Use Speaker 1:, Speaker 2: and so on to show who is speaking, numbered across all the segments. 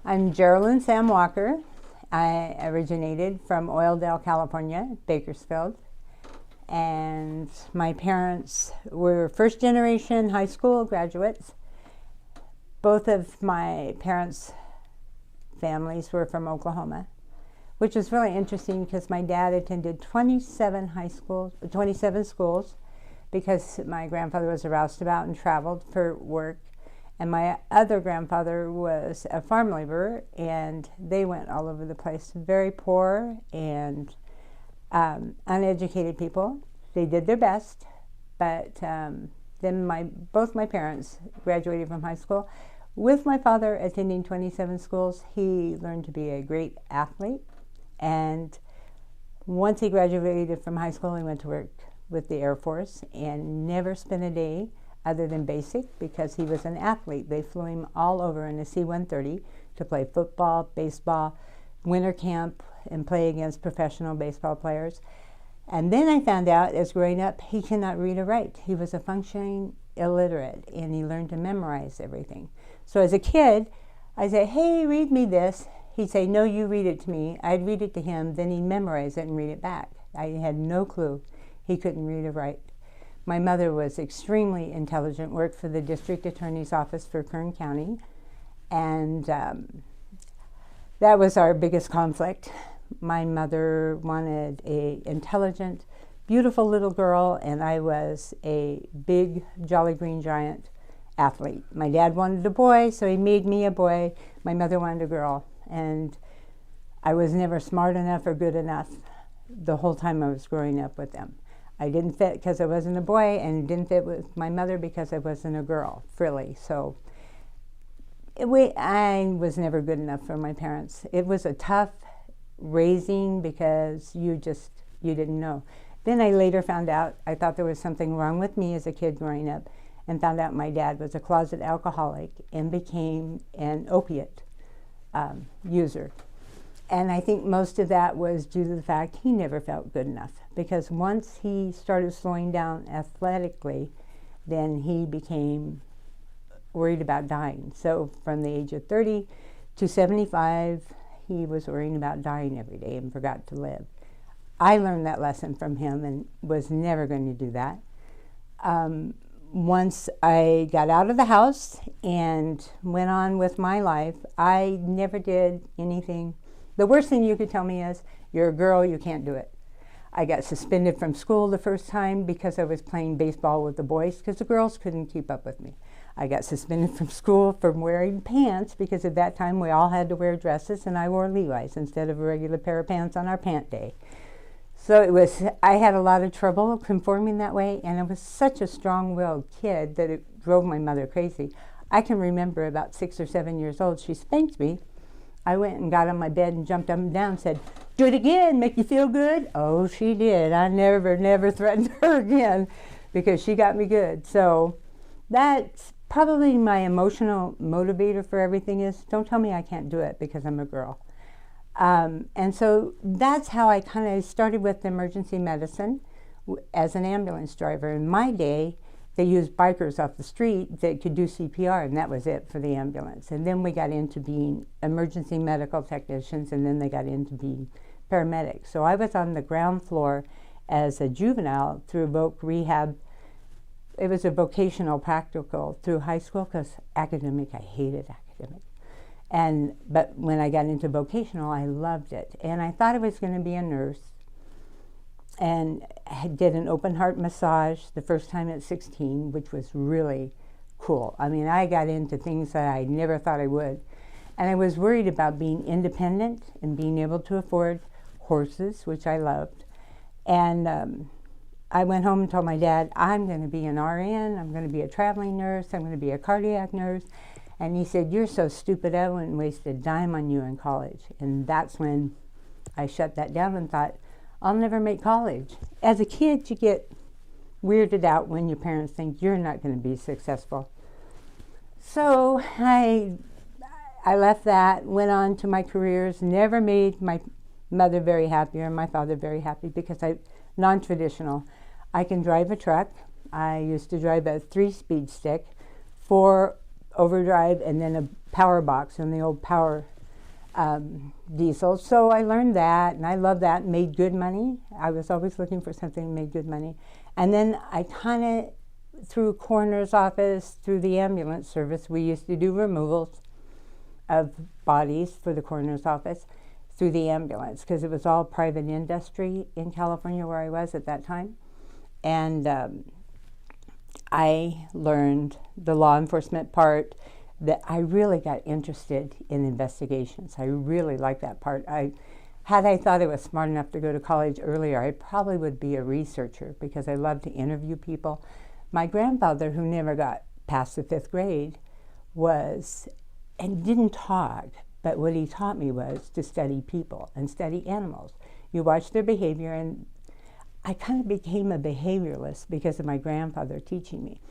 Speaker 1: I'm Gerlyn Sam Walker. I originated from Oildale, California, Bakersfield. And my parents were first generation high school graduates. Both of my parents' families were from Oklahoma, which was really interesting because my dad attended 27 schools because my grandfather was a roustabout and traveled for work. And my other grandfather was a farm laborer, and they went all over the place. Very poor and uneducated people. They did their best, but then both my parents graduated from high school. With my father attending 27 schools, he learned to be a great athlete. And once he graduated from high school, he went to work with the Air Force and never spent a day other than basic because he was an athlete. They flew him all over in a C-130 to play football, baseball, winter camp, and play against professional baseball players. And then I found out, as growing up, he cannot read or write. He was a functioning illiterate, and he learned to memorize everything. So as a kid, I'd say, hey, read me this. He'd say, no, you read it to me. I'd read it to him, then he'd memorize it and read it back. I had no clue he couldn't read or write. My mother was extremely intelligent, worked for the district attorney's office for Kern County, and that was our biggest conflict. My mother wanted an intelligent, beautiful little girl, and I was a big, jolly green giant athlete. My dad wanted a boy, so he made me a boy. My mother wanted a girl, and I was never smart enough or good enough the whole time I was growing up with them. I didn't fit because I wasn't a boy, and didn't fit with my mother because I wasn't a girl, frilly. So I was never good enough for my parents. It was a tough raising because you didn't know. Then I later found out, I thought there was something wrong with me as a kid growing up, and found out my dad was a closet alcoholic and became an opiate user. And I think most of that was due to the fact he never felt good enough, because once he started slowing down athletically, then he became worried about dying. So from the age of 30 to 75, he was worrying about dying every day and forgot to live. I learned that lesson from him and was never going to do that. Once I got out of the house and went on with my life, I never did anything. The worst thing you could tell me is, you're a girl, you can't do it. I got suspended from school the first time because I was playing baseball with the boys because the girls couldn't keep up with me. I got suspended from school for wearing pants because at that time we all had to wear dresses, and I wore Levi's instead of a regular pair of pants on our pant day. So I had a lot of trouble conforming that way, and I was such a strong-willed kid that it drove my mother crazy. I can remember about 6 or 7 years old, she spanked me. I went and got on my bed and jumped up and down and said, do it again, make you feel good? Oh, she did. I never threatened her again because she got me good. So that's probably my emotional motivator for everything is, don't tell me I can't do it because I'm a girl. And so that's how I kind of started with emergency medicine as an ambulance driver. In my day, they used bikers off the street that could do CPR, and that was it for the ambulance. And then we got into being emergency medical technicians, and then they got into being paramedics. So I was on the ground floor as a juvenile through voc rehab. It was a vocational practical through high school because academic, I hated academic. But when I got into vocational, I loved it. And I thought I was going to be a nurse. And I did an open heart massage the first time at 16, which was really cool. I mean, I got into things that I never thought I would. And I was worried about being independent and being able to afford horses, which I loved. And I went home and told my dad, I'm going to be an RN, I'm going to be a traveling nurse, I'm going to be a cardiac nurse. And he said, you're so stupid, I wouldn't waste a dime on you in college. And that's when I shut that down and thought, I'll never make college. As a kid, you get weirded out when your parents think you're not going to be successful. So I left that, went on to my careers, never made my mother very happy or my father very happy because non-traditional. I can drive a truck. I used to drive a 3-speed stick, 4 overdrive, and then a power box in the old power diesel. So I learned that, and I loved that, made good money. I was always looking for something that made good money. And then I kind of, through coroner's office, through the ambulance service, we used to do removals of bodies for the coroner's office through the ambulance, because it was all private industry in California where I was at that time. And I learned the law enforcement part, that I really got interested in investigations. I really liked that part. Had I thought I was smart enough to go to college earlier, I probably would be a researcher, because I love to interview people. My grandfather, who never got past the 5th grade, was, and didn't talk, but what he taught me was to study people and study animals. You watch their behavior, and I kind of became a behavioralist because of my grandfather teaching me.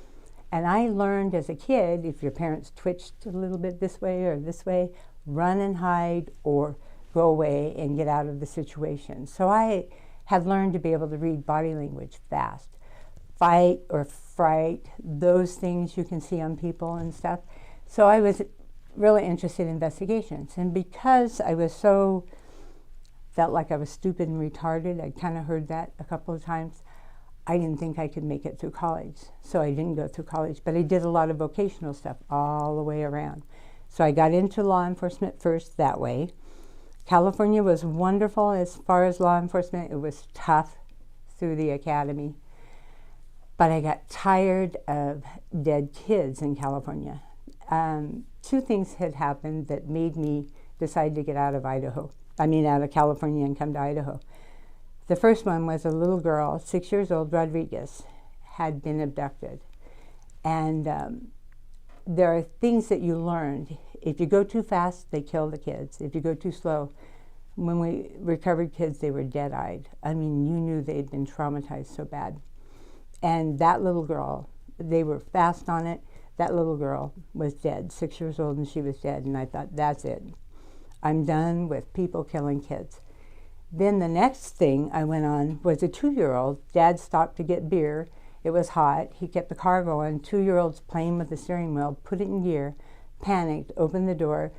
Speaker 1: And I learned as a kid, if your parents twitched a little bit this way or this way, run and hide or go away and get out of the situation. So I had learned to be able to read body language fast. Fight or fright, those things you can see on people and stuff. So I was really interested in investigations. And because I was felt like I was stupid and retarded, I kind of heard that a couple of times, I didn't think I could make it through college. So I didn't go through college, but I did a lot of vocational stuff all the way around. So I got into law enforcement first that way. California was wonderful as far as law enforcement. It was tough through the academy. But I got tired of dead kids in California. 2 things had happened that made me decide to get out of California and come to Idaho. The first one was a little girl, 6 years old, Rodriguez, had been abducted. And there are things that you learned. If you go too fast, they kill the kids. If you go too slow, when we recovered kids, they were dead-eyed. I mean, you knew they'd been traumatized so bad. And that little girl, they were fast on it. That little girl was dead, 6 years old, and she was dead. And I thought, that's it. I'm done with people killing kids. Then the next thing I went on was a 2-year-old. Dad stopped to get beer. It was hot. He kept the car going. 2-year-old's playing with the steering wheel, put it in gear, panicked, opened the door,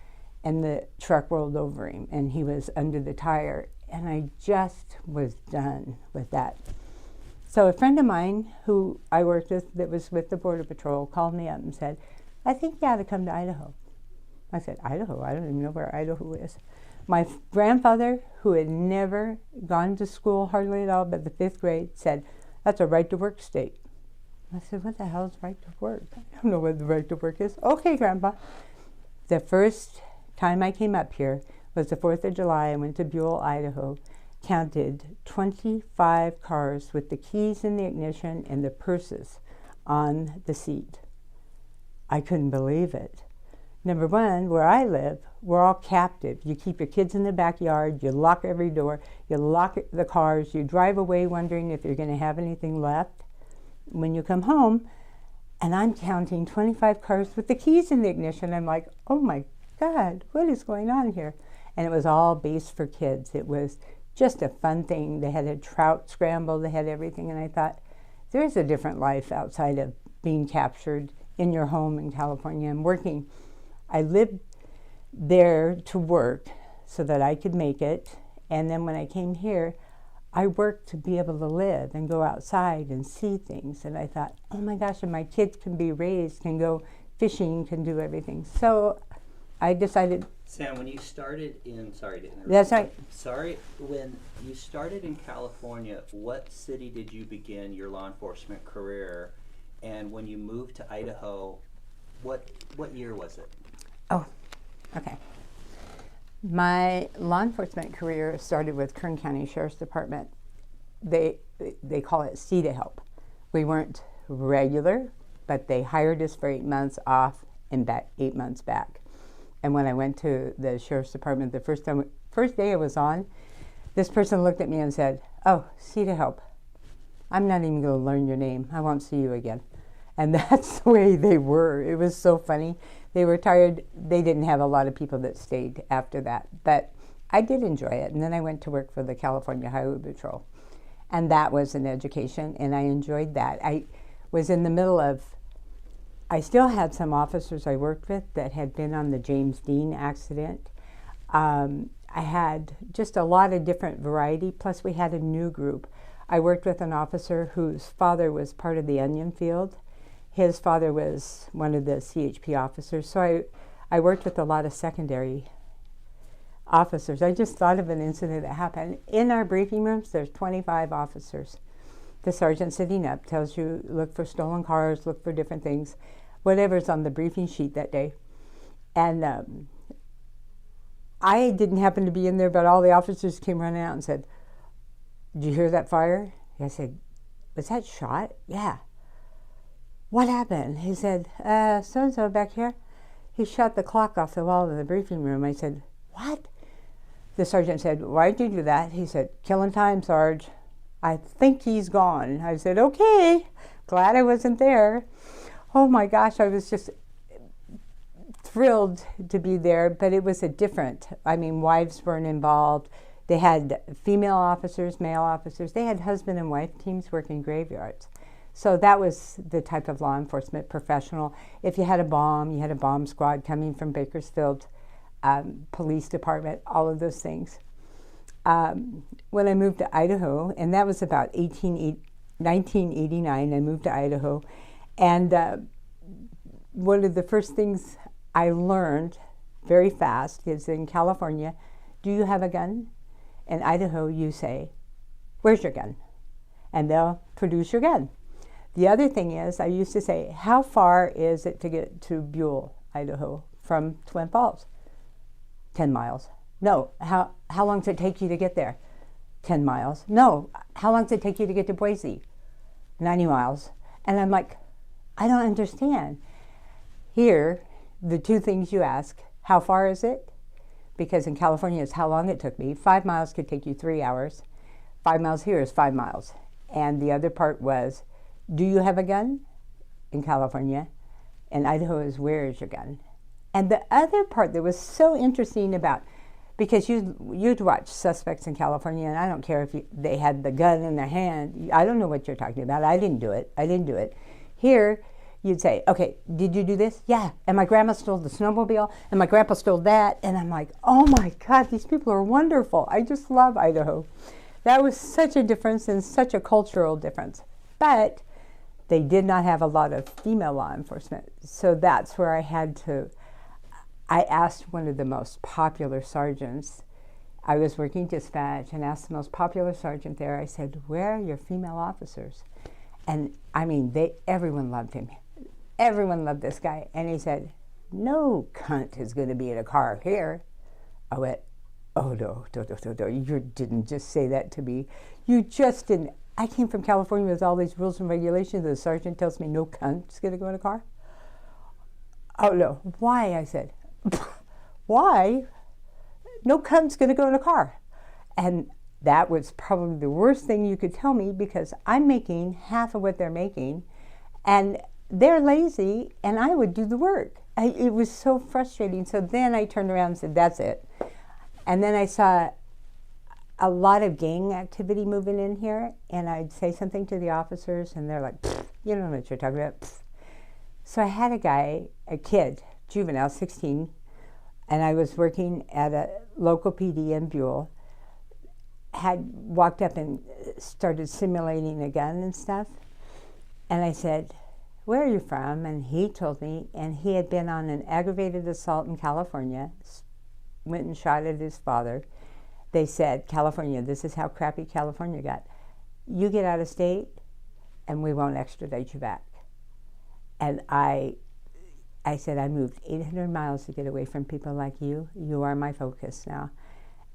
Speaker 1: and the truck rolled over him, and he was under the tire. And I just was done with that. So a friend of mine who I worked with that was with the Border Patrol called me up and said, I think you ought to come to Idaho. I said, Idaho? I don't even know where Idaho is. My grandfather, who had never gone to school hardly at all but the 5th grade, said, that's a right-to-work state. I said, what the hell is right to work? I don't know what the right to work is. Okay, Grandpa. The first time I came up here was the 4th of July. I went to Buell, Idaho, counted 25 cars with the keys in the ignition and the purses on the seat. I couldn't believe it. Number one, where I live, we're all captive. You keep your kids in the backyard, you lock every door, you lock the cars, you drive away wondering if you're going to have anything left. When you come home, and I'm counting 25 cars with the keys in the ignition, I'm like, oh my God, what is going on here? And it was all based for kids. It was just a fun thing. They had a trout scramble, they had everything, and I thought, there's a different life outside of being captured in your home in California and working. I lived there to work so that I could make it, and then when I came here, I worked to be able to live and go outside and see things, and I thought, oh my gosh, and my kids can be raised, can go fishing, can do everything. So I decided.
Speaker 2: Sam, when you started in, sorry to interrupt.
Speaker 1: That's right.
Speaker 2: Sorry, when you started in California, what city did you begin your law enforcement career? And when you moved to Idaho, what year was it?
Speaker 1: Oh, okay. My law enforcement career started with Kern County Sheriff's Department. They call it C to help. We weren't regular, but they hired us for 8 months off and back 8 months back. And when I went to the Sheriff's Department the first day I was on, this person looked at me and said, oh, C to help. I'm not even going to learn your name. I won't see you again. And that's the way they were. It was so funny. They were tired. They didn't have a lot of people that stayed after that. But I did enjoy it. And then I went to work for the California Highway Patrol. And that was an education, and I enjoyed that. I was in the middle of, I still had some officers I worked with that had been on the James Dean accident. I had just a lot of different variety, plus we had a new group. I worked with an officer whose father was part of the onion field. His father was one of the CHP officers, so I worked with a lot of secondary officers. I just thought of an incident that happened. In our briefing rooms, there's 25 officers. The sergeant sitting up tells you, look for stolen cars, look for different things, whatever's on the briefing sheet that day. And I didn't happen to be in there, but all the officers came running out and said, did you hear that fire? I said, was that shot? Yeah. What happened? He said, so-and-so back here, he shot the clock off the wall of the briefing room. I said, what? The sergeant said, why'd you do that? He said, killing time, Sarge. I think he's gone. I said, okay, glad I wasn't there. Oh my gosh, I was just thrilled to be there, but it was wives weren't involved. They had female officers, male officers. They had husband and wife teams working graveyards. So that was the type of law enforcement professional. If you had a bomb, you had a bomb squad coming from Bakersfield Police Department, all of those things. When I moved to Idaho, and that was about 1989, I moved to Idaho, and one of the first things I learned very fast is in California, do you have a gun? In Idaho, you say, where's your gun? And they'll produce your gun. The other thing is, I used to say, how far is it to get to Buell, Idaho, from Twin Falls? 10 miles. No, how long does it take you to get there? 10 miles. No, how long does it take you to get to Boise? 90 miles. And I'm like, I don't understand. Here, the two things you ask, how far is it? Because in California, it's how long it took me. 5 miles could take you 3 hours. 5 miles here is 5 miles. And the other part was, do you have a gun? In California. And Idaho is, where is your gun? And the other part that was so interesting about, because you'd watch Suspects in California, and I don't care if they had the gun in their hand. I don't know what you're talking about. I didn't do it. Here, you'd say, okay, did you do this? Yeah. And my grandma stole the snowmobile, and my grandpa stole that. And I'm like, oh my God, these people are wonderful. I just love Idaho. That was such a difference and such a cultural difference. But they did not have a lot of female law enforcement. So that's where I asked one of the most popular sergeants. I was working dispatch and asked the most popular sergeant there, I said, where are your female officers? And everyone loved him. Everyone loved this guy. And he said, no cunt is going to be in a car here. I went, oh, no, you didn't just say that to me. You just didn't. I came from California with all these rules and regulations. The sergeant tells me no cunt is going to go in a car. Oh, no. Why? I said, why? No cunt's going to go in a car. And that was probably the worst thing you could tell me, because I'm making half of what they're making, and they're lazy, and I would do the work. It was so frustrating. So then I turned around and said, that's it. And then I saw a lot of gang activity moving in here, and I'd say something to the officers, and they're like, you don't know what you're talking about. So I had a kid, juvenile, 16, and I was working at a local PD in Buell, had walked up and started simulating a gun and stuff. And I said, where are you from? And he told me, and he had been on an aggravated assault in California, went and shot at his father. They said, California, this is how crappy California got. You get out of state, and we won't extradite you back. And I said, I moved 800 miles to get away from people like you. You are my focus now.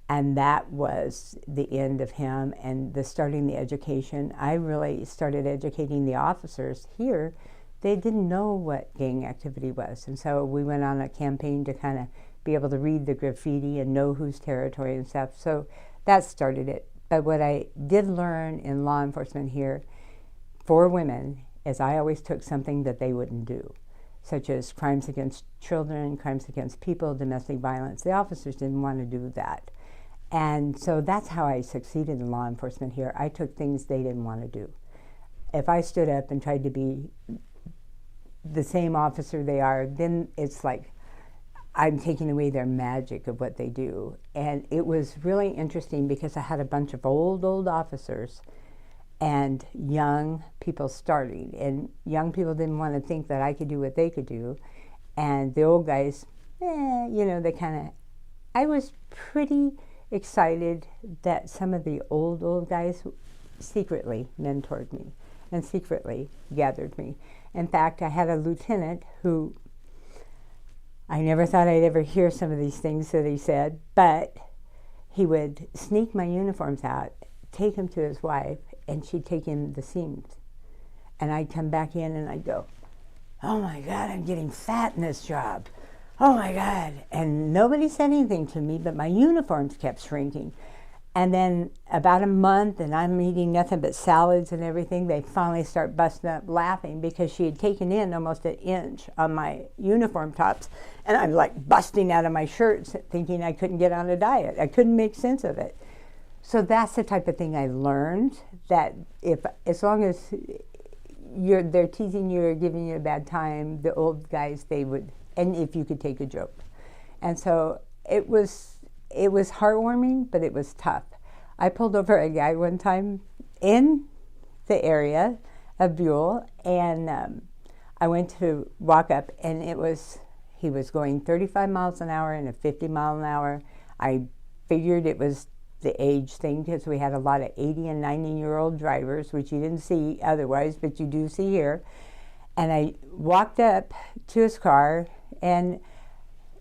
Speaker 1: And that was the end of him and starting the education. I really started educating the officers here. They didn't know what gang activity was. And so we went on a campaign to kind of be able to read the graffiti and know whose territory and stuff. So that started it. But what I did learn in law enforcement here for women is I always took something that they wouldn't do, such as crimes against children, crimes against people, domestic violence. The officers didn't want to do that. And so that's how I succeeded in law enforcement here. I took things they didn't want to do. If I stood up and tried to be the same officer they are, then it's like I'm taking away their magic of what they do. And it was really interesting because I had a bunch of old officers and young people starting. And young people didn't want to think that I could do what they could do. And the old guys, they kind of, I was pretty excited that some of the old guys secretly mentored me and secretly gathered me. In fact, I had a lieutenant who, I never thought I'd ever hear some of these things that he said, but he would sneak my uniforms out, take them to his wife, and she'd take in the seams. And I'd come back in and I'd go, oh my God, I'm getting fat in this job. Oh my God. And nobody said anything to me, but my uniforms kept shrinking. And then about a month, and I'm eating nothing but salads and everything, they finally start busting up laughing because she had taken in almost an inch on my uniform tops. And I'm like busting out of my shirts thinking I couldn't get on a diet. I couldn't make sense of it. So that's the type of thing I learned, that as long as they're teasing you or giving you a bad time, the old guys, they would, and if you could take a joke. And so it was heartwarming, but it was tough. I pulled over a guy one time in the area of Buell, and I went to walk up, and he was going 35 miles an hour and a 50 mile an hour. I figured it was the age thing because we had a lot of 80 and 90-year-old drivers, which you didn't see otherwise, but you do see here. And I walked up to his car, and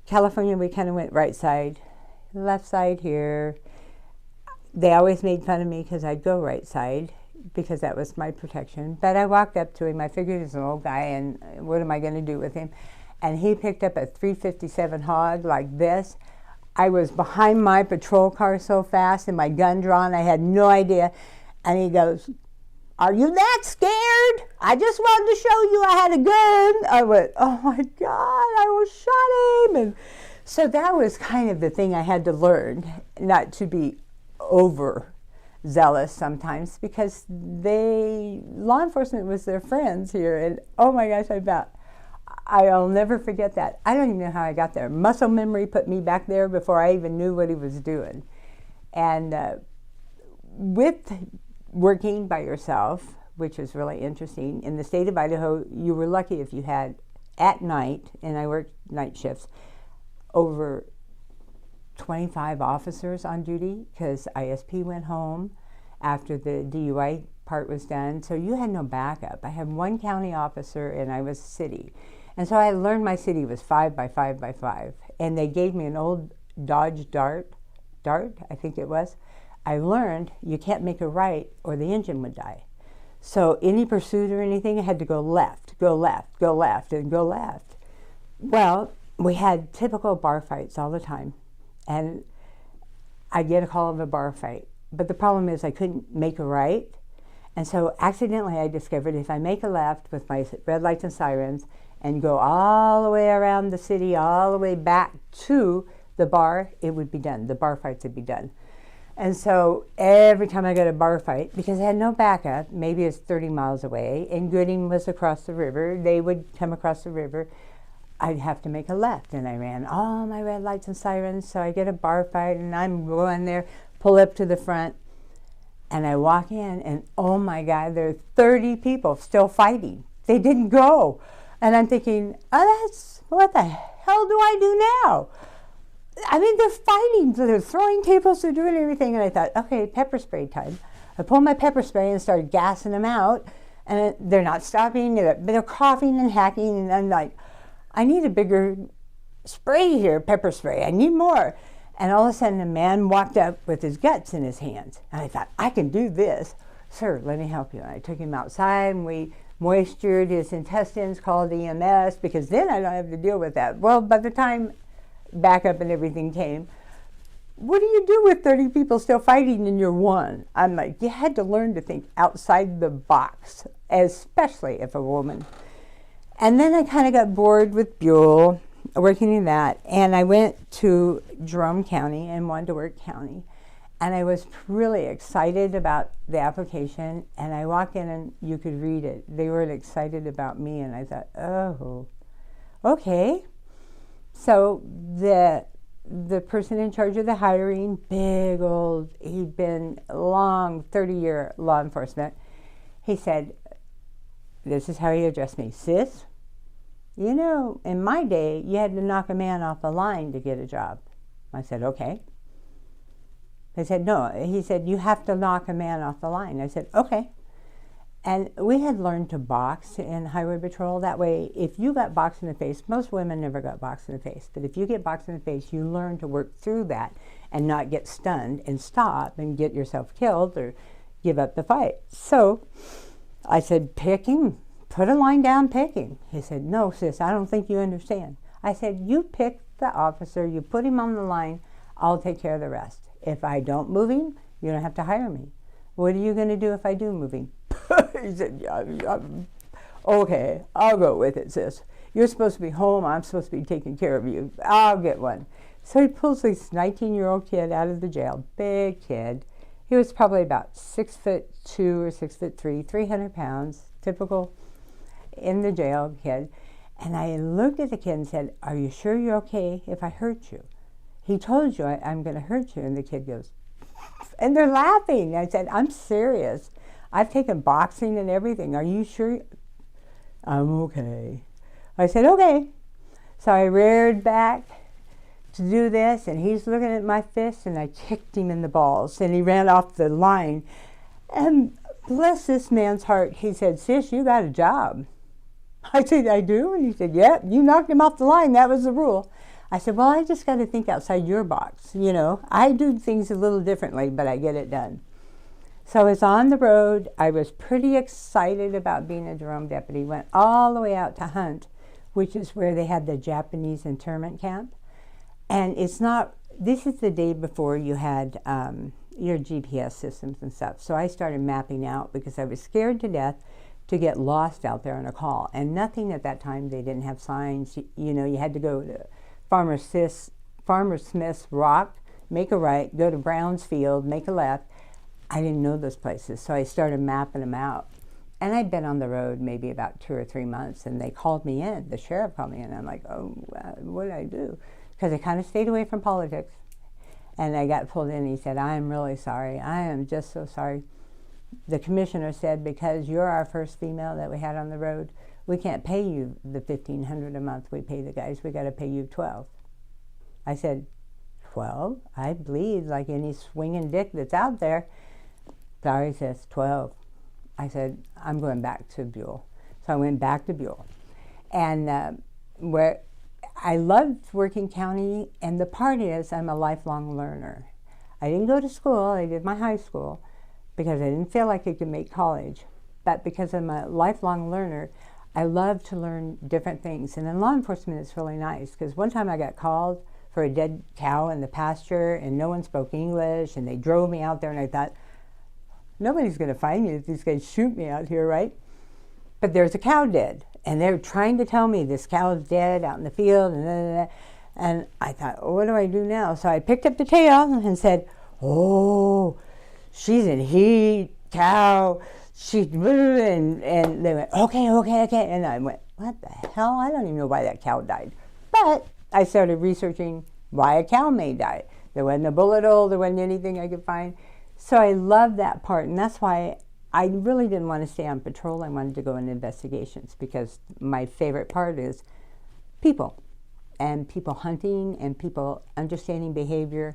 Speaker 1: California, we kind of went right side, left side here. They always made fun of me because I'd go right side because that was my protection. But I walked up to him. I figured he was an old guy, and what am I going to do with him? And he picked up a 357 hog like this. I was behind my patrol car so fast and my gun drawn, I had no idea. And he goes, are you that scared? I just wanted to show you I had a gun. I went, oh my God, I almost shot him. And so that was kind of the thing I had to learn, not to be overzealous sometimes, because law enforcement was their friends here. And oh my gosh, I'll never forget that. I don't even know how I got there. Muscle memory put me back there before I even knew what he was doing. And with working by yourself, which is really interesting, in the state of Idaho, you were lucky if you had at night, and I worked night shifts, over 25 officers on duty because ISP went home after the DUI part was done. So you had no backup. I had one county officer and I was city. And so I learned my city was 5 by 5 by 5. And they gave me an old Dodge Dart, I think it was. I learned you can't make a right or the engine would die. So any pursuit or anything, I had to go left, go left, go left, and go left. Well, we had typical bar fights all the time. And I'd get a call of a bar fight. But the problem is I couldn't make a right. And so accidentally I discovered if I make a left with my red lights and sirens and go all the way around the city, all the way back to the bar, it would be done. The bar fights would be done. And so every time I got a bar fight, because I had no backup, maybe it's 30 miles away, and Gooding was across the river, they would come across the river, I'd have to make a left. And I ran all my red lights and sirens, so I get a bar fight, and I'm going there, pull up to the front, and I walk in, and oh my God, there are 30 people still fighting. They didn't go. And I'm thinking, what the hell do I do now? I mean, they're fighting, they're throwing tables, they're doing everything. And I thought, okay, pepper spray time. I pulled my pepper spray and started gassing them out. And they're not stopping, they're coughing and hacking. And I'm like, I need a bigger spray here, pepper spray, I need more. And all of a sudden, a man walked up with his guts in his hands. And I thought, I can do this. Sir, let me help you. And I took him outside, and we moistured his intestines, called EMS, because then I don't have to deal with that. Well, by the time backup and everything came, what do you do with 30 people still fighting and you're one? I'm like, you had to learn to think outside the box, especially if a woman. And then I kind of got bored with Buell, working in that, and I went to Jerome County and wanted to work county. And I was really excited about the application, and I walked in and you could read it. They were excited about me, and I thought, oh, okay. So the person in charge of the hiring, big old, he'd been long, 30-year law enforcement, he said, this is how he addressed me, sis, you know, in my day, you had to knock a man off the line to get a job. I said, okay. They said, no. He said, you have to knock a man off the line. I said, okay. And we had learned to box in highway patrol. That way, if you got boxed in the face, most women never got boxed in the face, but if you get boxed in the face, you learn to work through that and not get stunned and stop and get yourself killed or give up the fight. So I said, pick him. Put a line down, pick him. He said, no, sis, I don't think you understand. I said, you pick the officer, you put him on the line, I'll take care of the rest. If I don't move him, you don't have to hire me. What are you going to do if I do move him? He said, okay, I'll go with it, sis. You're supposed to be home. I'm supposed to be taking care of you. I'll get one. So he pulls this 19-year-old kid out of the jail, big kid. He was probably about 6'2" or 6'3", 300 pounds, typical in the jail kid. And I looked at the kid and said, are you sure you're okay if I hurt you? He told you I'm going to hurt you. And the kid goes, and they're laughing. I said, I'm serious. I've taken boxing and everything. Are you sure? I'm okay. I said, okay. So I reared back to do this, and he's looking at my fist, and I kicked him in the balls, and he ran off the line. And bless this man's heart, he said, sis, you got a job. I said, I do? And he said, yep, you knocked him off the line. That was the rule. I said, well, I just got to think outside your box. You know, I do things a little differently, but I get it done. So I was on the road. I was pretty excited about being a Jerome deputy. Went all the way out to Hunt, which is where they had the Japanese internment camp. And it's not, this is the day before you had your GPS systems and stuff. So I started mapping out because I was scared to death to get lost out there on a call. And nothing at that time, they didn't have signs. You know, you had to go to Farmer Smith's Rock, make a right, go to Brown's Field, make a left. I didn't know those places, so I started mapping them out. And I'd been on the road maybe about 2 or 3 months, and they called me in. The sheriff called me in. I'm like, oh, what did I do? Because I kind of stayed away from politics. And I got pulled in, and he said, I am really sorry. I am just so sorry. The commissioner said, because you're our first female that we had on the road, we can't pay you the $1,500 a month we pay the guys. We got to pay you $12. I said, 12? I bleed like any swinging dick that's out there. Sorry, says 12. I said, I'm going back to Buell. So I went back to Buell. And where I loved working county, and the part is I'm a lifelong learner. I didn't go to school. I did my high school because I didn't feel like I could make college. But because I'm a lifelong learner, I love to learn different things. And in law enforcement, it's really nice because one time I got called for a dead cow in the pasture, and no one spoke English, and they drove me out there, and I thought, nobody's going to find me if these guys shoot me out here, right? But there's a cow dead, and they're trying to tell me this cow is dead out in the field, and I thought, oh, what do I do now? So I picked up the tail and said, oh, she's in heat, cow, she, and they went, okay, and I went, what the hell? I don't even know why that cow died. But I started researching why a cow may die. There wasn't a bullet hole, there wasn't anything I could find. So I love that part, and that's why I really didn't want to stay on patrol. I wanted to go in investigations because my favorite part is people, and people hunting, and people understanding behavior.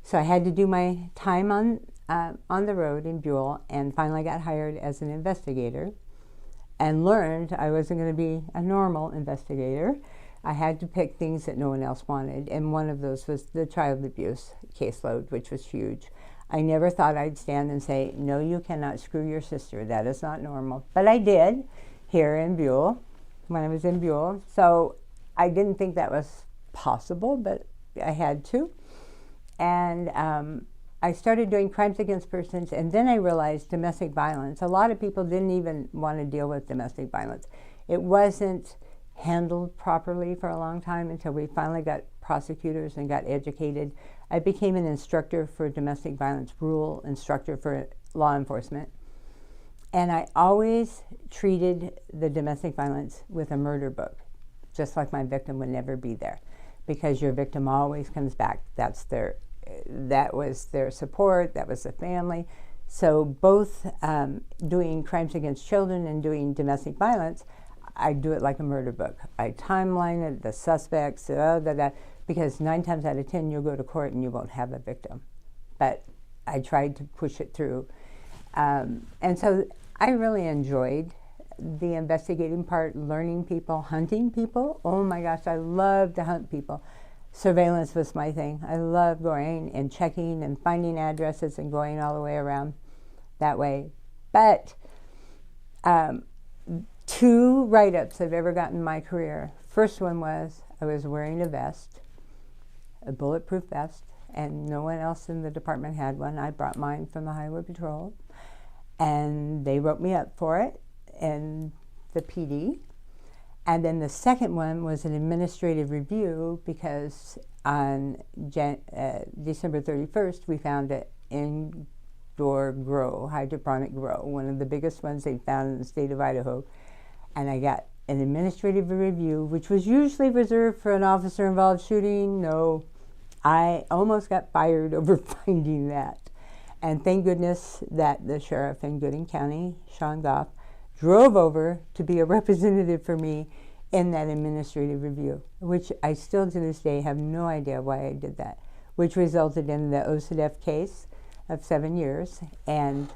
Speaker 1: So I had to do my time on the road in Buell, and finally got hired as an investigator and learned I wasn't going to be a normal investigator. I had to pick things that no one else wanted, and one of those was the child abuse caseload, which was huge. I never thought I'd stand and say, no, you cannot screw your sister. That is not normal. But I did here in Buell, when I was in Buell. So I didn't think that was possible, but I had to. And I started doing crimes against persons, and then I realized domestic violence. A lot of people didn't even want to deal with domestic violence. It wasn't handled properly for a long time until we finally got prosecutors and got educated. I became an instructor for domestic violence, rule instructor for law enforcement. And I always treated the domestic violence with a murder book, just like my victim would never be there. because your victim always comes back. That was their support, that was the family. So both doing crimes against children and doing domestic violence, I do it like a murder book. I timeline it, the suspects, because 9 times out of 10 you'll go to court and you won't have a victim. But I tried to push it through. And so I really enjoyed the investigating part, learning people, hunting people. Oh my gosh, I love to hunt people. Surveillance was my thing. I love going and checking and finding addresses and going all the way around that way. But 2 write-ups I've ever gotten in my career. First one was I was wearing a vest, a bulletproof vest, and no one else in the department had one. I brought mine from the Highway Patrol, and they wrote me up for it in the PD. And then the second one was an administrative review, because on December 31st, we found an indoor grow, hydroponic grow, one of the biggest ones they found in the state of Idaho. And I got an administrative review, which was usually reserved for an officer-involved shooting. No, I almost got fired over finding that. And thank goodness that the sheriff in Gooding County, Sean Goff, drove over to be a representative for me in that administrative review, which I still to this day have no idea why I did that, which resulted in the OCDF case of 7 years. And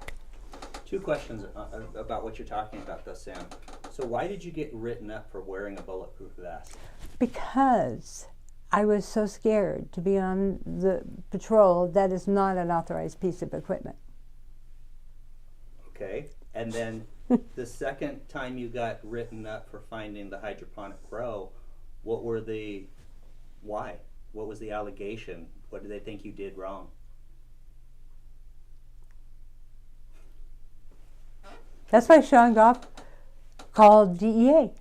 Speaker 2: 2 questions about what you're talking about, though, Sam. So why did you get written up for wearing a bulletproof vest?
Speaker 1: Because I was so scared to be on the patrol that is not an authorized piece of equipment.
Speaker 2: Okay, and then the second time you got written up for finding the hydroponic grow, why? What was the allegation? What did they think you did wrong?
Speaker 1: That's why Sean Goff called DEA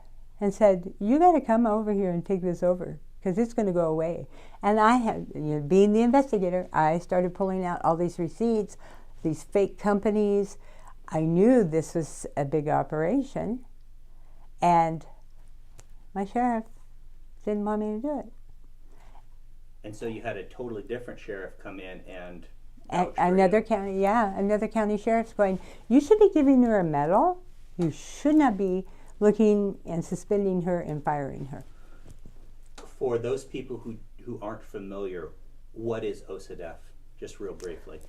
Speaker 1: and said, you got to come over here and take this over, because it's going to go away. And I had, being the investigator, I started pulling out all these receipts, these fake companies. I knew this was a big operation, and my sheriff didn't want me to do it.
Speaker 2: And so you had a totally different sheriff come in and
Speaker 1: another county sheriff's going, you should be giving her a medal. You should not be looking and suspending her and firing her.
Speaker 2: For those people who aren't familiar, what is OCDF? Just real briefly.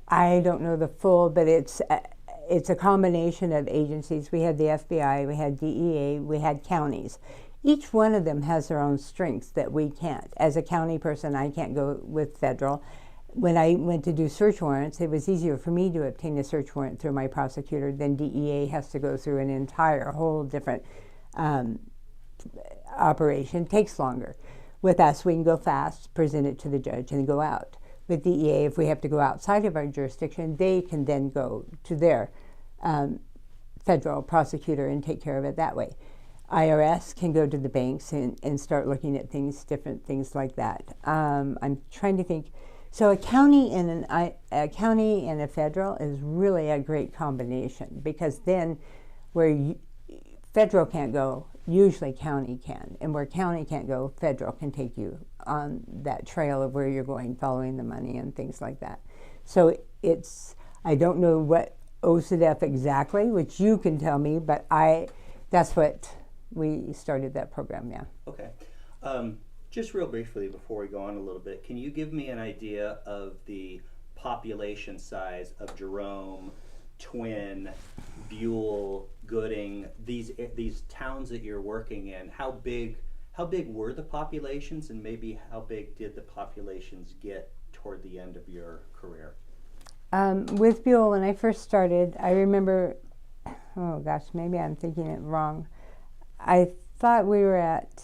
Speaker 1: I don't know the full, but it's a combination of agencies. We had the FBI, we had DEA, we had counties. Each one of them has their own strengths that we can't. As a county person, I can't go with federal. When I went to do search warrants, it was easier for me to obtain a search warrant through my prosecutor than DEA has to go through an entire whole different operation. Takes longer. With us, we can go fast, present it to the judge, and go out. With DEA, if we have to go outside of our jurisdiction, they can then go to their federal prosecutor and take care of it that way. IRS can go to the banks and start looking at things, different things like that. I'm trying to think. So a county and a federal is really a great combination, because then where federal can't go, usually county can. And where county can't go, federal can take you on that trail of where you're going, following the money and things like that. So I don't know what OCDF exactly, which you can tell me, but that's what we started that program, yeah.
Speaker 2: Okay. Just real briefly before we go on a little bit, can you give me an idea of the population size of Jerome, Twin, Buell, Gooding, these towns that you're working in? How big were the populations, and maybe how big did the populations get toward the end of your career?
Speaker 1: With Buell, when I first started, I remember, oh gosh, maybe I'm thinking it wrong. I thought we were at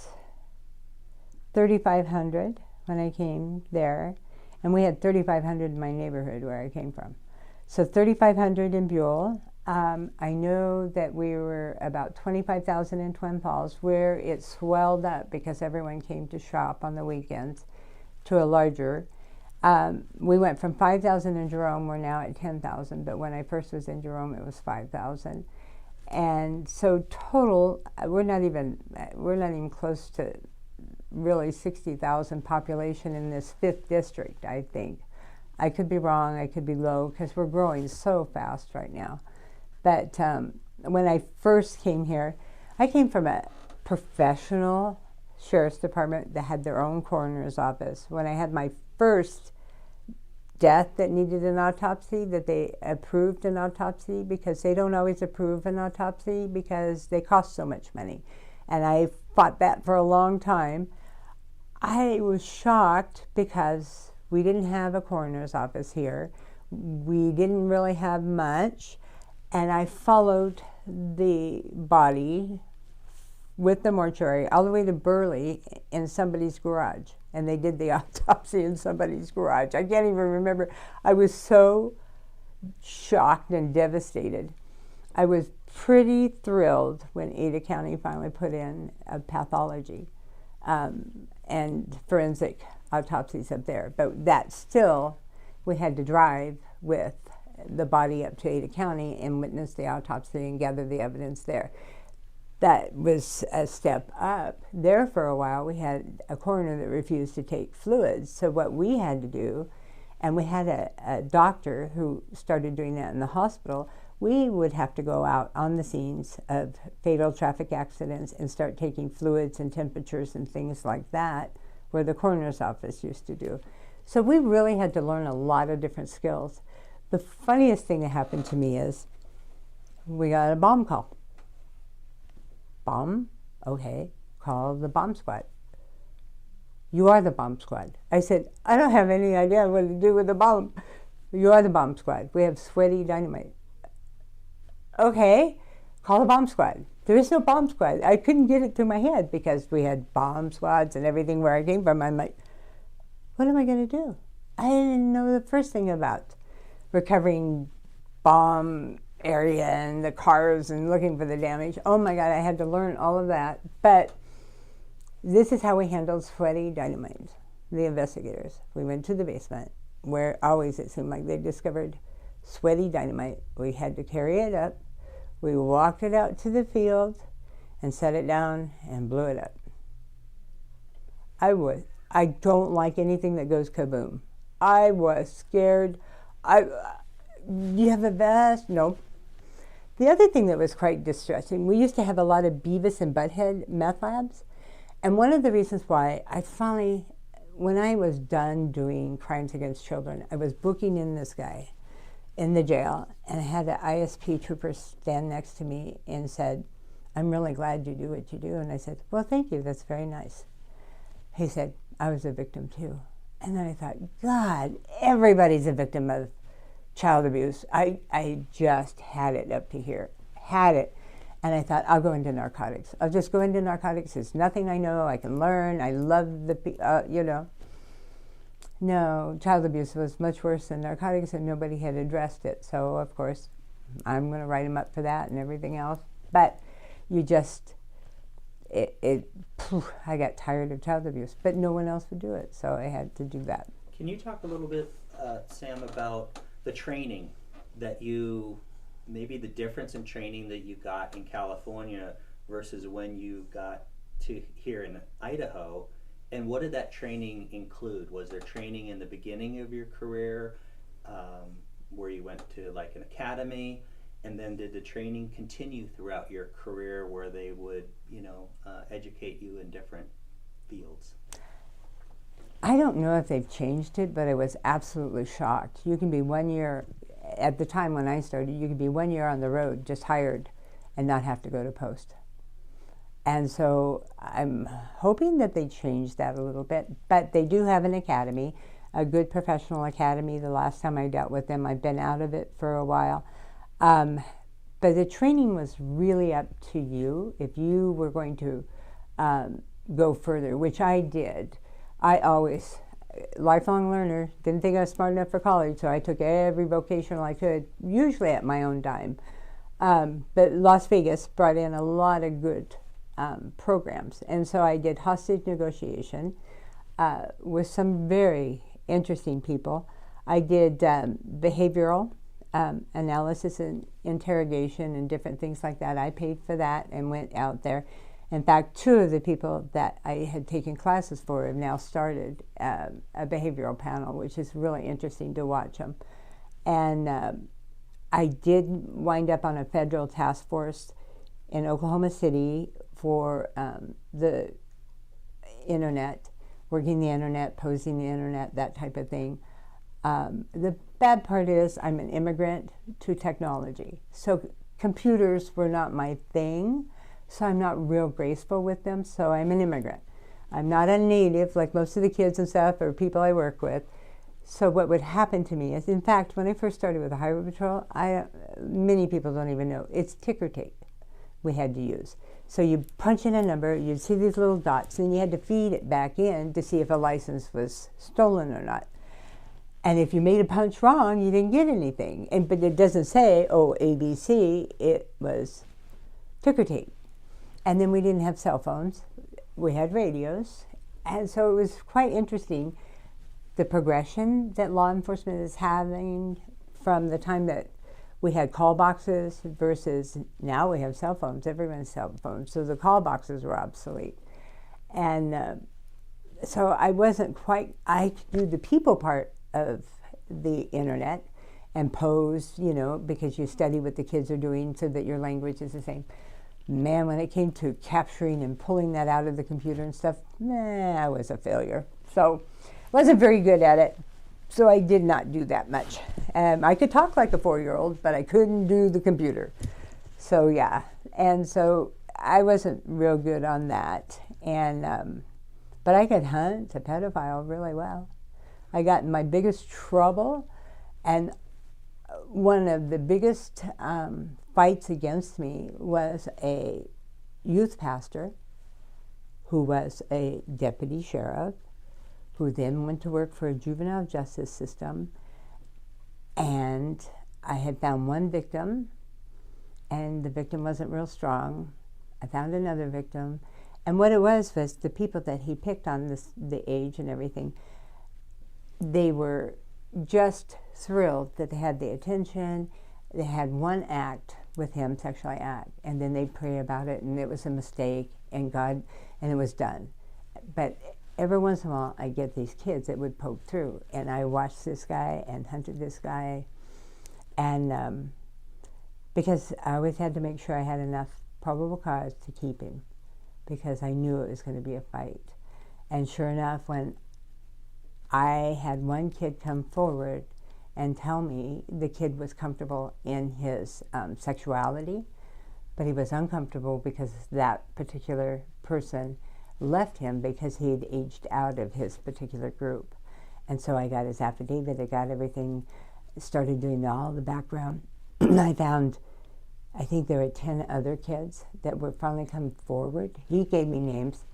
Speaker 1: 3,500 when I came there, and we had 3,500 in my neighborhood where I came from. So 3,500 in Buell. I know that we were about 25,000 in Twin Falls, where it swelled up because everyone came to shop on the weekends, to a larger. We went from 5,000 in Jerome, we're now at 10,000, but when I first was in Jerome it was 5,000. And so total, we're not even close to really 60,000 population in this 5th district, I think. I could be wrong, I could be low, because we're growing so fast right now. But when I first came here, I came from a professional sheriff's department that had their own coroner's office. When I had my first death that needed an autopsy, that they approved an autopsy, because they don't always approve an autopsy because they cost so much money. And I fought that for a long time. I was shocked because we didn't have a coroner's office here. We didn't really have much. And I followed the body with the mortuary all the way to Burley in somebody's garage. And they did the autopsy in somebody's garage. I can't even remember. I was so shocked and devastated. I was pretty thrilled when Ada County finally put in a pathology and forensic autopsies up there. But that still, we had to drive with the body up to Ada County and witness the autopsy and gather the evidence there. That was a step up. There for a while, we had a coroner that refused to take fluids. So what we had to do, and we had a doctor who started doing that in the hospital, we would have to go out on the scenes of fatal traffic accidents and start taking fluids and temperatures and things like that, where the coroner's office used to do. So we really had to learn a lot of different skills. The funniest thing that happened to me is we got a bomb call. Bomb? Okay, call the bomb squad. You are the bomb squad. I said, I don't have any idea what to do with the bomb. You are the bomb squad. We have sweaty dynamite. Okay, call the bomb squad. There is no bomb squad. I couldn't get it through my head because we had bomb squads and everything where I came from. I'm like, what am I going to do? I didn't know the first thing about recovering bomb area and the cars and looking for the damage. Oh my God, I had to learn all of that. But this is how we handled sweaty dynamite, the investigators. We went to the basement where always it seemed like they discovered sweaty dynamite. We had to carry it up. We walked it out to the field and set it down and blew it up. I don't like anything that goes kaboom. I was scared. You have a vest? Nope. The other thing that was quite distressing, we used to have a lot of Beavis and Butthead meth labs. And one of the reasons why I finally, when I was done doing crimes against children, I was booking in this guy in the jail, and I had an ISP trooper stand next to me and said, I'm really glad you do what you do. And I said, well, thank you, that's very nice. He said, I was a victim too. And then I thought, God, everybody's a victim of child abuse. I just had it up to here, had it. And I thought, I'll go into narcotics. I'll just go into narcotics. There's nothing I know, I can learn. I love the, No, child abuse was much worse than narcotics, and nobody had addressed it. So, of course, I'm going to write him up for that and everything else. But you just, I got tired of child abuse, but no one else would do it, so I had to do that.
Speaker 2: Can you talk a little bit, Sam, about the training that maybe the difference in training that you got in California versus when you got to here in Idaho? And what did that training include? Was there training in the beginning of your career where you went to like an academy? And then did the training continue throughout your career where they would, educate you in different fields?
Speaker 1: I don't know if they've changed it, but I was absolutely shocked. You can be 1 year, at the time when I started, you could be 1 year on the road, just hired, and not have to go to post. And so I'm hoping that they change that a little bit, but they do have an academy, a good professional academy. The last time I dealt with them, I've been out of it for a while. But the training was really up to you if you were going to go further, which I did. I always, lifelong learner, didn't think I was smart enough for college, so I took every vocational I could, usually at my own dime. But Las Vegas brought in a lot of good programs. And so I did hostage negotiation with some very interesting people. I did behavioral analysis and interrogation and different things like that. I paid for that and went out there. In fact, 2 of the people that I had taken classes for have now started a behavioral panel, which is really interesting to watch them. And I did wind up on a federal task force in Oklahoma City for the internet, working the internet, posing the internet, that type of thing. The bad part is I'm an immigrant to technology. So computers were not my thing, so I'm not real graceful with them, so I'm an immigrant. I'm not a native like most of the kids and stuff or people I work with. So what would happen to me is, in fact, when I first started with the Highway Patrol, many people don't even know, it's ticker tape we had to use. So you punch in a number, you'd see these little dots, and you had to feed it back in to see if a license was stolen or not. And if you made a punch wrong, you didn't get anything. But it doesn't say, oh, ABC, it was ticker tape. And then we didn't have cell phones. We had radios. And so it was quite interesting, the progression that law enforcement is having from the time that we had call boxes versus now we have cell phones. Everyone has cell phones. So the call boxes were obsolete. And so I wasn't quite, I could do the people part of the internet and pose, you know, because you study what the kids are doing so that your language is the same. Man, when it came to capturing and pulling that out of the computer and stuff, I was a failure. So wasn't very good at it. So I did not do that much. I could talk like a 4-year-old, but I couldn't do the computer. So yeah, and so I wasn't real good on that. And but I could hunt a pedophile really well. I got in my biggest trouble, and one of the biggest fights against me was a youth pastor who was a deputy sheriff, who then went to work for a juvenile justice system. And I had found one victim, and the victim wasn't real strong. I found another victim. And what it was the people that he picked on, the age and everything, they were just thrilled that they had the attention. They had one act with him, sexually act, and then they'd pray about it, and it was a mistake, and God, and it was done. But every once in a while, I get these kids that would poke through, and I watched this guy and hunted this guy, and because I always had to make sure I had enough probable cause to keep him, because I knew it was going to be a fight. And sure enough, when I had one kid come forward and tell me the kid was comfortable in his sexuality, but he was uncomfortable because that particular person left him because he had aged out of his particular group. And so I got his affidavit, I got everything, started doing all the background. I found, I think there were 10 other kids that were finally coming forward. He gave me names.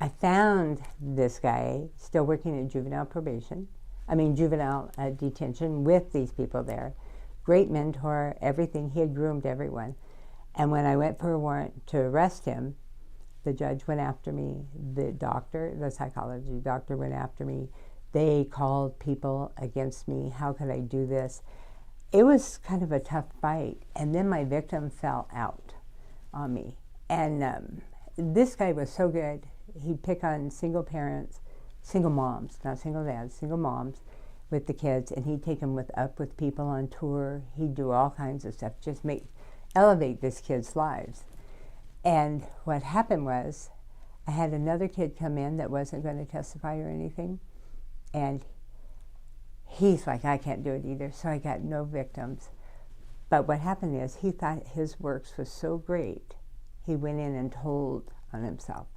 Speaker 1: I found this guy still working in juvenile detention with these people there. Great mentor, everything. He had groomed everyone. And when I went for a warrant to arrest him, the judge went after me. The doctor, the psychology doctor went after me. They called people against me. How could I do this? It was kind of a tough fight. And then my victim fell out on me. And this guy was so good. He'd pick on single parents, single moms, not single dads, single moms with the kids, and he'd take them up with people on tour. He'd do all kinds of stuff, just elevate this kid's lives. And what happened was, I had another kid come in that wasn't going to testify or anything, and he's like, I can't do it either, so I got no victims. But what happened is, he thought his works was so great, he went in and told on himself,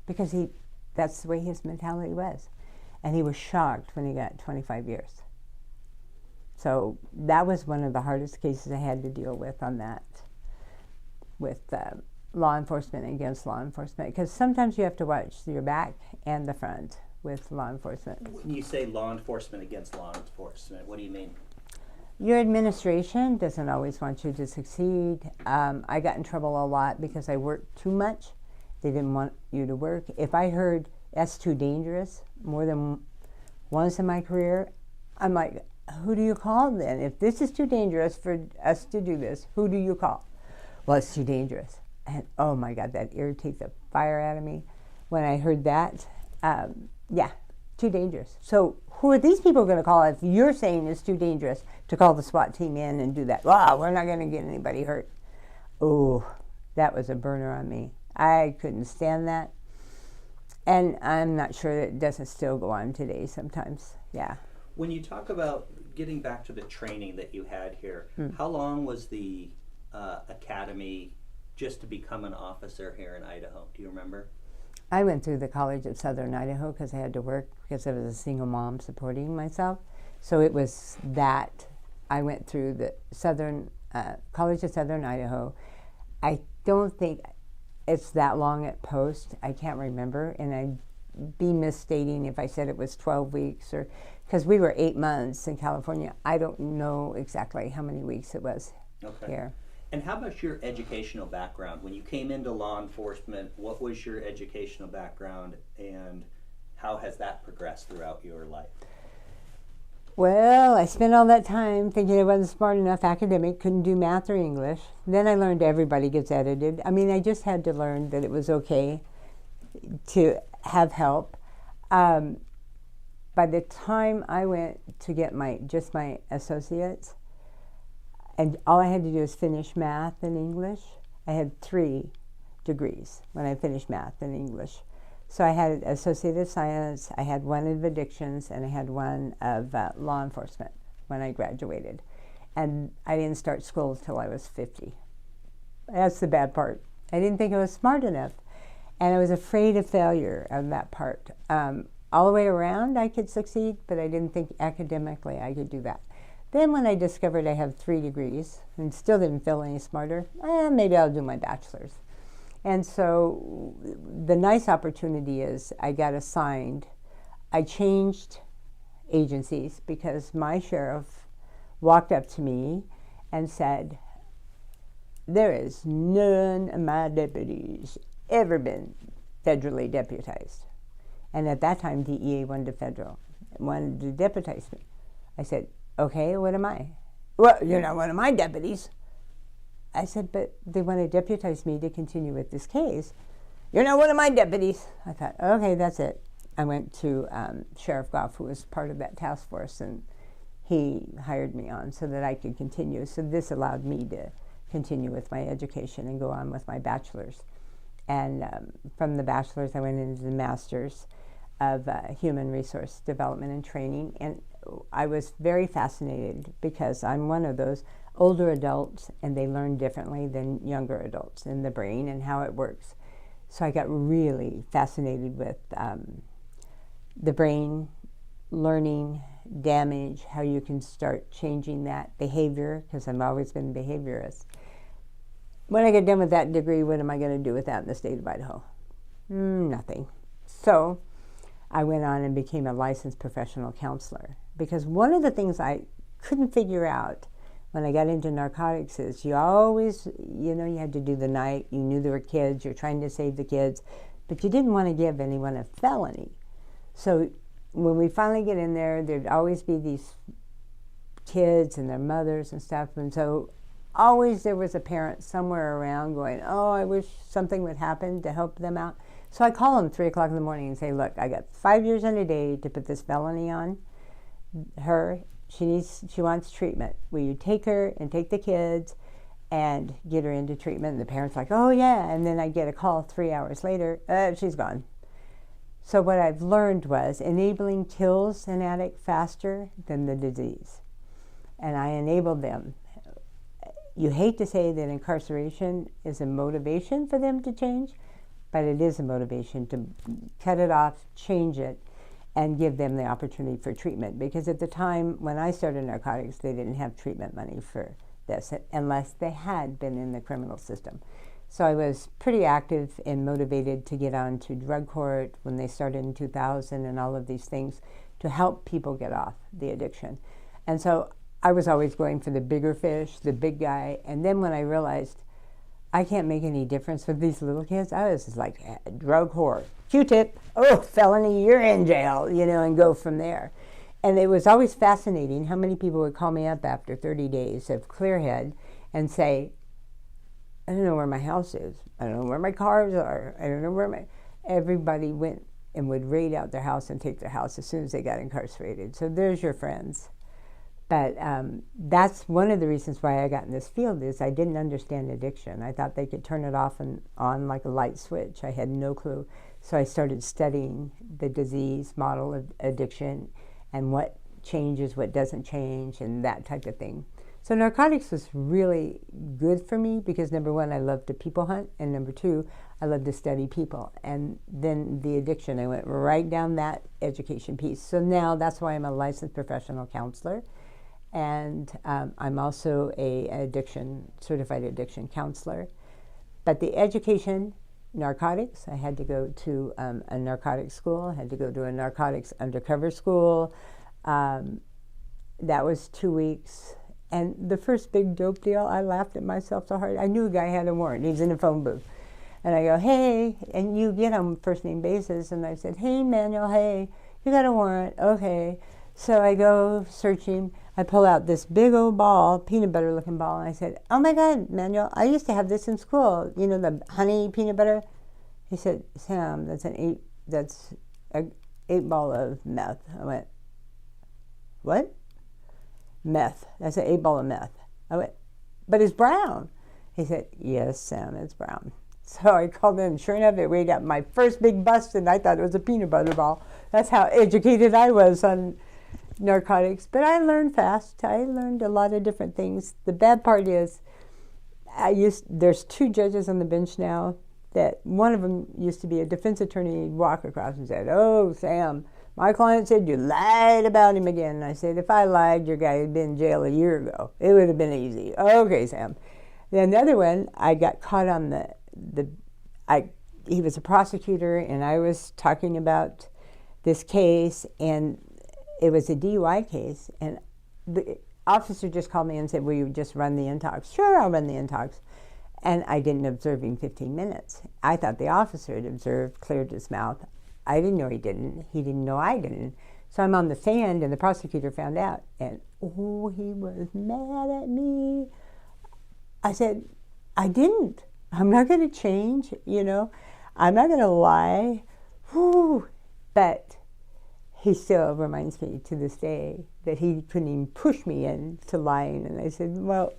Speaker 1: because that's the way his mentality was. And he was shocked when he got 25 years. So that was one of the hardest cases I had to deal with on that, with law enforcement against law enforcement, because sometimes you have to watch your back and the front with law enforcement.
Speaker 2: When you say law enforcement against law enforcement, what do you mean?
Speaker 1: Your administration doesn't always want you to succeed. I got in trouble a lot because I worked too much. They didn't want you to work. If I heard that's too dangerous more than once in my career, I'm like, who do you call then? If this is too dangerous for us to do this, who do you call? Well, it's too dangerous. And oh my God, that irritates the fire out of me when I heard that. Yeah, too dangerous. So who are these people going to call if you're saying it's too dangerous to call the SWAT team in and do that? Wow, we're not going to get anybody hurt. Oh, that was a burner on me. I couldn't stand that. And I'm not sure that it doesn't still go on today sometimes. Yeah.
Speaker 2: When you talk about getting back to the training that you had here, how long was the academy just to become an officer here in Idaho? Do you remember?
Speaker 1: I went through the College of Southern Idaho because I had to work because I was a single mom supporting myself. So it was that I went through the College of Southern Idaho. I don't think it's that long at post. I can't remember, and I'd be misstating if I said it was 12 weeks or because we were 8 months in California. I don't know exactly how many weeks it was here.
Speaker 2: And how about your educational background? When you came into law enforcement, what was your educational background and how has that progressed throughout your life?
Speaker 1: Well, I spent all that time thinking I wasn't smart enough academic, couldn't do math or English. Then I learned everybody gets edited. I mean, I just had to learn that it was okay to have help. By the time I went to get my associates, and all I had to do was finish math and English. I had 3 degrees when I finished math and English. So I had associated science, I had 1 of addictions, and I had 1 of law enforcement when I graduated. And I didn't start school until I was 50. That's the bad part. I didn't think I was smart enough. And I was afraid of failure on that part. All the way around I could succeed, but I didn't think academically I could do that. Then when I discovered I have 3 degrees and still didn't feel any smarter, maybe I'll do my bachelor's. And so the nice opportunity is I got assigned. I changed agencies because my sheriff walked up to me and said, there is none of my deputies ever been federally deputized. And at that time, DEA wanted to deputize me. I said, okay, what am I? Well, you're not one of my deputies. I said, but they want to deputize me to continue with this case. You're not one of my deputies. I thought, okay, that's it. I went to Sheriff Goff, who was part of that task force, and he hired me on so that I could continue. So this allowed me to continue with my education and go on with my bachelor's. And from the bachelor's, I went into the master's of human resource development and training. And I was very fascinated because I'm one of those older adults and they learn differently than younger adults in the brain and how it works. So I got really fascinated with the brain, learning, damage, how you can start changing that behavior, because I've always been a behaviorist. When I get done with that degree, what am I going to do with that in the state of Idaho? Nothing. So I went on and became a licensed professional counselor, because one of the things I couldn't figure out when I got into narcotics is you always, you had to do the night, you knew there were kids, you're trying to save the kids, but you didn't want to give anyone a felony. So when we finally get in there, there'd always be these kids and their mothers and stuff, and so always there was a parent somewhere around going, oh, I wish something would happen to help them out. So I call them 3 o'clock in the morning and say, look, I got 5 years and a day to put this felony on her. She wants treatment. Will you take her and take the kids and get her into treatment? And the parent's like, oh yeah. And then I get a call 3 hours later, she's gone. So what I've learned was enabling kills an addict faster than the disease. And I enabled them. You hate to say that incarceration is a motivation for them to change, but it is a motivation to cut it off, change it, and give them the opportunity for treatment. Because at the time when I started narcotics, they didn't have treatment money for this unless they had been in the criminal system. So I was pretty active and motivated to get on to drug court when they started in 2000 and all of these things to help people get off the addiction. And so I was always going for the bigger fish, the big guy. And then when I realized I can't make any difference with these little kids, I was just like, drug whore, Q-tip, oh, felony, you're in jail, and go from there. And it was always fascinating how many people would call me up after 30 days of clear head and say, I don't know where my house is. I don't know where my cars are. I don't know where my... Everybody went and would raid out their house and take their house as soon as they got incarcerated. So there's your friends. But that's one of the reasons why I got in this field is I didn't understand addiction. I thought they could turn it off and on like a light switch. I had no clue. So I started studying the disease model of addiction and what changes, what doesn't change, and that type of thing. So narcotics was really good for me because number one, I love to people hunt, and number two, I love to study people. And then the addiction, I went right down that education piece. So now that's why I'm a licensed professional counselor. And I'm also a certified addiction counselor. But the education, narcotics, I had to go to a narcotics school. I had to go to a narcotics undercover school. That was 2 weeks. And the first big dope deal, I laughed at myself so hard. I knew a guy had a warrant. He was in a phone booth. And I go, hey, and you get on first name basis. And I said, hey, Manuel, hey, you got a warrant. Okay. So I go searching. I pull out this big old ball, peanut butter looking ball, and I said, oh my God, Manuel, I used to have this in school. You know, the honey peanut butter? He said, Sam, that's an 8 ball of meth. I went, what? Meth. That's an 8 ball of meth. I went, but it's brown. He said, yes, Sam, it's brown. So I called in. Sure enough, it weighed up my first big bust, and I thought it was a peanut butter ball. That's how educated I was on narcotics. But I learned fast. I learned a lot of different things. The bad part is, there's 2 judges on the bench now. That one of them used to be a defense attorney. He'd walk across and said, oh, Sam, my client said you lied about him again. And I said, if I lied, your guy had been in jail a year ago. It would have been easy. Okay, Sam. Then the other one, I got caught on he was a prosecutor, and I was talking about this case, and it was a DUI case, and the officer just called me and said, will you just run the intox? Sure, I'll run the intox. And I didn't observe him 15 minutes. I thought the officer had observed, cleared his mouth. I didn't know he didn't. He didn't know I didn't. So I'm on the stand, and the prosecutor found out, and oh, he was mad at me. I said, I didn't. I'm not going to change, you know. I'm not going to lie. Whew. But he still reminds me to this day that he couldn't even push me into lying. And I said, well,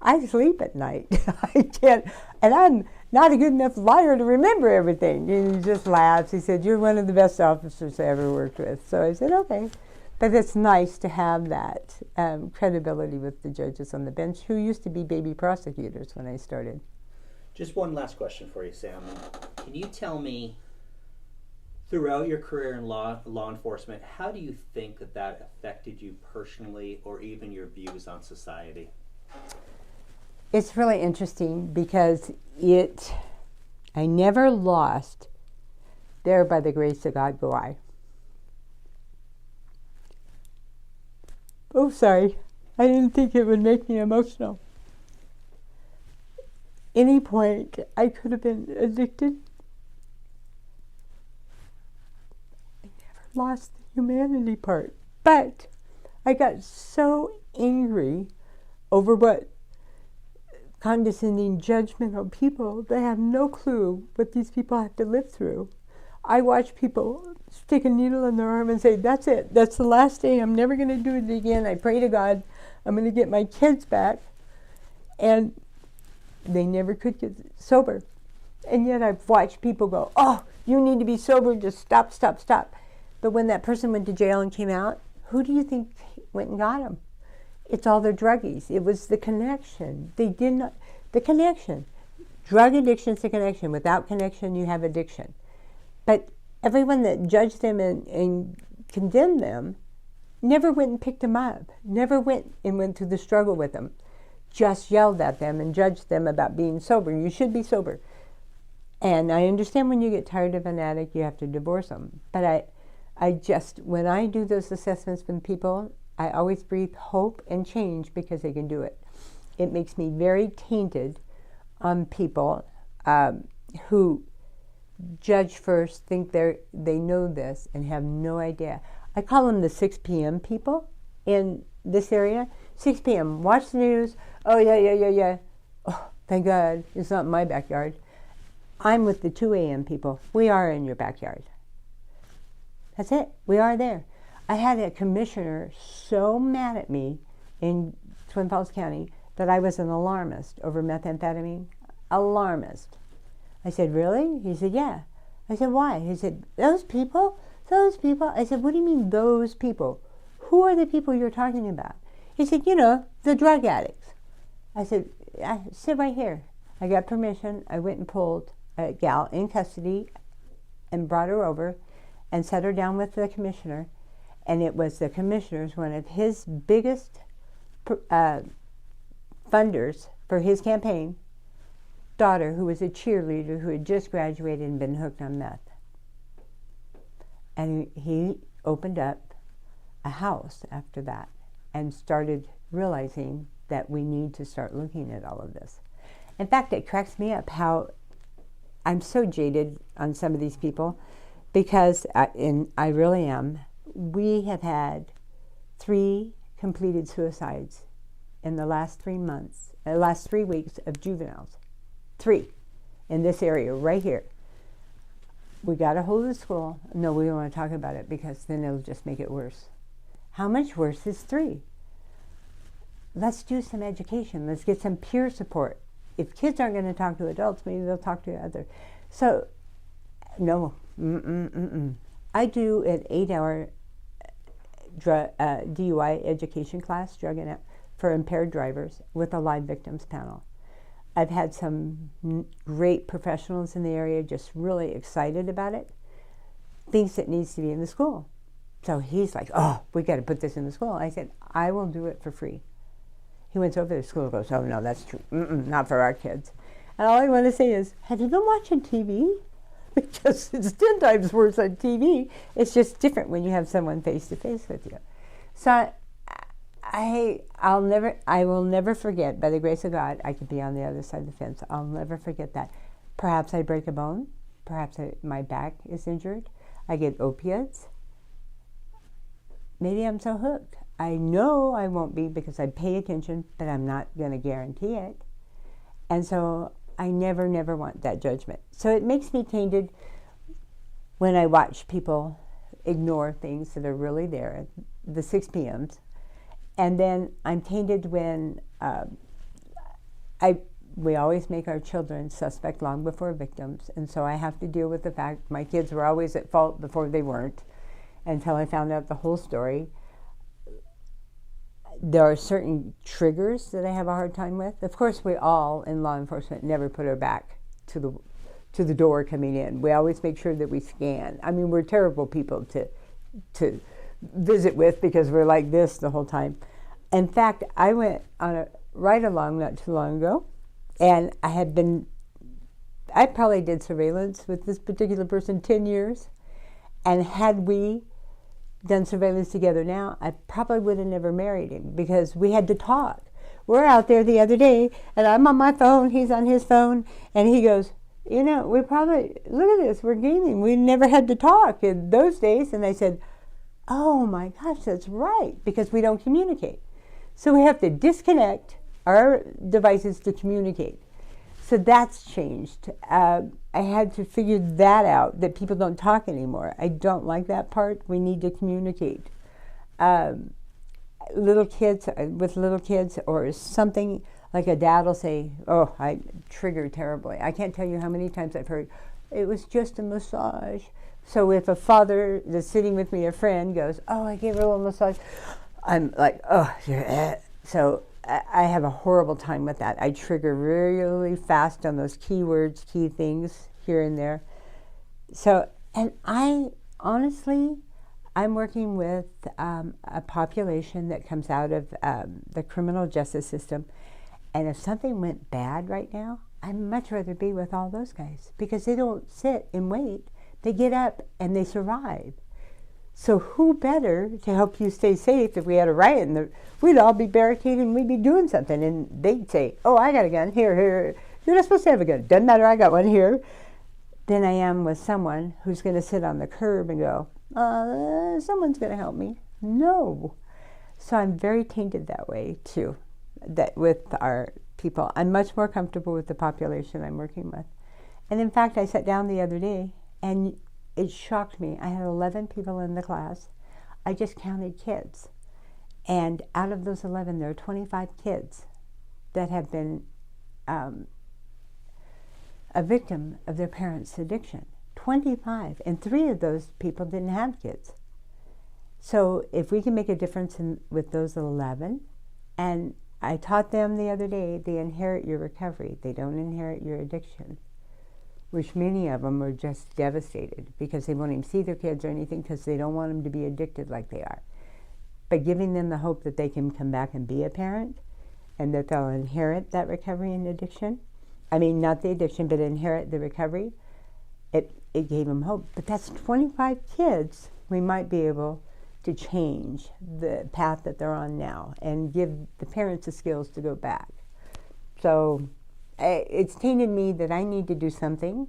Speaker 1: I sleep at night. I can't, and I'm not a good enough liar to remember everything. And he just laughs. He said, you're one of the best officers I ever worked with. So I said, okay. But it's nice to have that credibility with the judges on the bench who used to be baby prosecutors when I started.
Speaker 2: Just one last question for you, Sam. Can you tell me, throughout your career in law enforcement, how do you think that affected you personally or even your views on society?
Speaker 1: It's really interesting because I never lost. There by the grace of God go I. Oh, sorry. I didn't think it would make me emotional. Any point I could have been addicted. I never lost the humanity part. But I got so angry over what condescending, judgmental people that have no clue what these people have to live through. I watch people stick a needle in their arm and say, that's it. That's the last day. I'm never going to do it again. I pray to God I'm going to get my kids back. And they never could get sober. And yet I've watched people go, oh, you need to be sober. Just stop, stop, stop. But when that person went to jail and came out, who do you think went and got them? It's all their druggies. It was the connection. They did not, the connection. Drug addiction is the connection. Without connection, you have addiction. But everyone that judged them and condemned them never went and picked them up, never went and went through the struggle with them, just yelled at them and judged them about being sober. You should be sober. And I understand when you get tired of an addict, you have to divorce them. But I just, when I do those assessments with people, I always breathe hope and change because they can do it. It makes me very tainted on people who judge first, think they know this, and have no idea. I call them the 6 p.m. people in this area. 6 p.m., watch the news. Oh, yeah. Oh, Thank God it's not in my backyard. I'm with the 2 a.m. people. We are in your backyard. That's it. We are there. I had a commissioner so mad at me in Twin Falls County that I was an alarmist over methamphetamine. Alarmist. I said, really? He said, yeah. I said, why? He said, those people? Those people? I said, what do you mean, those people? Who are the people you're talking about? He said, you know, the drug addicts. I said, sit right here. I got permission. I went and pulled a gal in custody and brought her over and set her down with the commissioner. And it was the commissioner's, one of his biggest funders for his campaign, daughter, who was a cheerleader who had just graduated and been hooked on meth. And he opened up a house after that and started realizing that we need to start looking at all of this. In fact, it cracks me up how I'm so jaded on some of these people because, and I really am, we have had 3 completed suicides in the last 3 months, last 3 weeks of juveniles. 3 in this area right here. We got a hold of the school. No, we don't want to talk about it because then it'll just make it worse. How much worse is 3? Let's do some education. Let's get some peer support. If kids aren't going to talk to adults, maybe they'll talk to others. So, no. I do an 8-hour DUI education class, drug and for impaired drivers, with a live victims panel. I've had some great professionals in the area just really excited about it, thinks it needs to be in the school. So he's like, oh, we got to put this in the school. I said, I will do it for free. He went over to the school and goes, oh, no, that's true. Not for our kids. And all I want to say is, have you been watching TV? Because it's 10 times worse on TV. It's just different when you have someone face to face with you. So I will never forget, by the grace of God, I could be on the other side of the fence. I'll never forget that. Perhaps I break a bone. Perhaps my back is injured. I get opiates. Maybe I'm so hooked. I know I won't be because I pay attention, but I'm not going to guarantee it. And so I never want that judgment. So it makes me tainted when I watch people ignore things that are really there, the 6 p.m.s. And then I'm tainted when we always make our children suspect long before victims. And so I have to deal with the fact my kids were always at fault before they weren't, until I found out the whole story. There are certain triggers that I have a hard time with. Of course, we all in law enforcement never put our back to the door coming in. We always make sure that we scan. I mean, we're terrible people to visit with because we're like this the whole time. In fact, I went on a ride-along not too long ago, and I probably did surveillance with this particular person 10 years, and had we done surveillance together now, I probably would have never married him because we had to talk. We're out there the other day, and I'm on my phone, he's on his phone, and he goes, you know, we probably, look at this, we're gaming. We never had to talk in those days. And I said, oh my gosh, that's right, because we don't communicate. So we have to disconnect our devices to communicate. So that's changed. I had to figure that out, that people don't talk anymore. I don't like that part. We need to communicate. Little kids, or something like a dad will say, oh, I trigger terribly. I can't tell you how many times I've heard, it was just a massage. So if a father that's sitting with me, a friend, goes, oh, I gave her a little massage, I'm like, oh, so I have a horrible time with that. I trigger really fast on those keywords, key things here and there. So, and I'm working with a population that comes out of the criminal justice system. And if something went bad right now, I'd much rather be with all those guys because they don't sit and wait. They get up and they survive. So who better to help you stay safe? If we had a riot, we'd all be barricaded and we'd be doing something. And they'd say, oh, I got a gun. Here. You're not supposed to have a gun. Doesn't matter, I got one here. Than I am with someone who's going to sit on the curb and go, someone's going to help me. No. So I'm very tainted that way too, that with our people. I'm much more comfortable with the population I'm working with. And in fact, I sat down the other day and it shocked me. I had 11 people in the class. I just counted kids. And out of those 11, there are 25 kids that have been a victim of their parents' addiction. 25. And 3 of those people didn't have kids. So if we can make a difference with those 11, and I taught them the other day, they inherit your recovery. They don't inherit your addiction, which many of them are just devastated because they won't even see their kids or anything because they don't want them to be addicted like they are. But giving them the hope that they can come back and be a parent and that they'll inherit that recovery and addiction. I mean, not the addiction, but inherit the recovery. It gave them hope. But that's 25 kids we might be able to change the path that they're on now and give the parents the skills to go back. So it's tainted me that I need to do something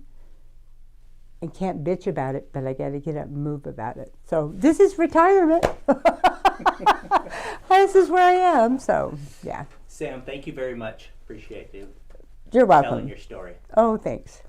Speaker 1: and can't bitch about it, but I got to get up and move about it. So this is retirement. This is where I am. So yeah.
Speaker 2: Sam, thank you very much. Appreciate you.
Speaker 1: You're welcome.
Speaker 2: Telling your story.
Speaker 1: Oh, thanks.